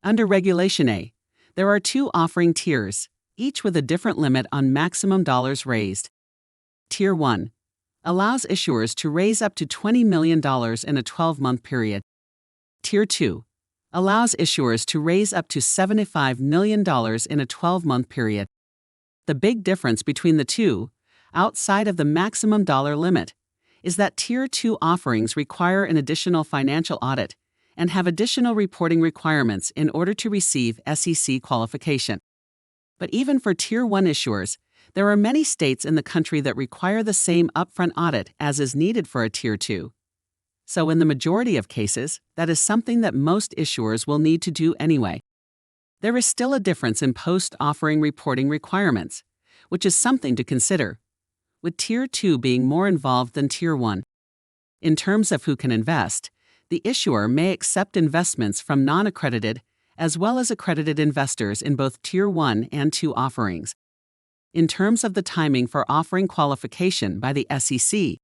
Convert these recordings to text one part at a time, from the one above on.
Under Regulation A, there are two offering tiers, each with a different limit on maximum dollars raised. Tier 1 allows issuers to raise up to $20 million in a 12-month period. Tier 2 allows issuers to raise up to $75 million in a 12-month period. The big difference between the two, outside of the maximum dollar limit, is that Tier 2 offerings require an additional financial audit and have additional reporting requirements in order to receive SEC qualification. But even for Tier 1 issuers, there are many states in the country that require the same upfront audit as is needed for a Tier 2. So in the majority of cases, that is something that most issuers will need to do anyway. There is still a difference in post-offering reporting requirements, which is something to consider, with Tier 2 being more involved than Tier 1. In terms of who can invest, the issuer may accept investments from non-accredited as well as accredited investors in both Tier 1 and 2 offerings. In terms of the timing for offering qualification by the SEC,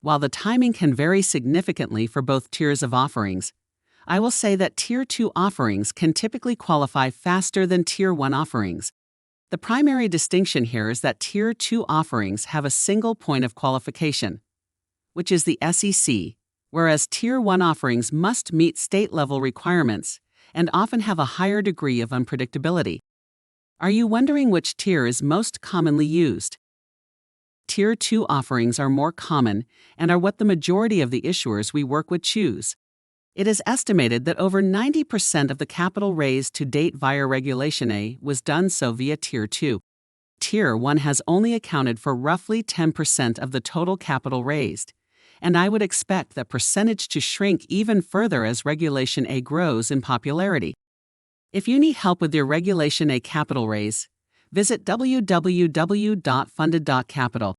while the timing can vary significantly for both tiers of offerings, I will say that Tier 2 offerings can typically qualify faster than Tier 1 offerings. The primary distinction here is that Tier 2 offerings have a single point of qualification, which is the SEC, whereas Tier 1 offerings must meet state-level requirements and often have a higher degree of unpredictability. Are you wondering which tier is most commonly used? Tier 2 offerings are more common and are what the majority of the issuers we work with choose. It is estimated that over 90% of the capital raised to date via Regulation A was done so via Tier 2. Tier 1 has only accounted for roughly 10% of the total capital raised, and I would expect that percentage to shrink even further as Regulation A grows in popularity. If you need help with your Regulation A capital raise, visit www.funded.capital.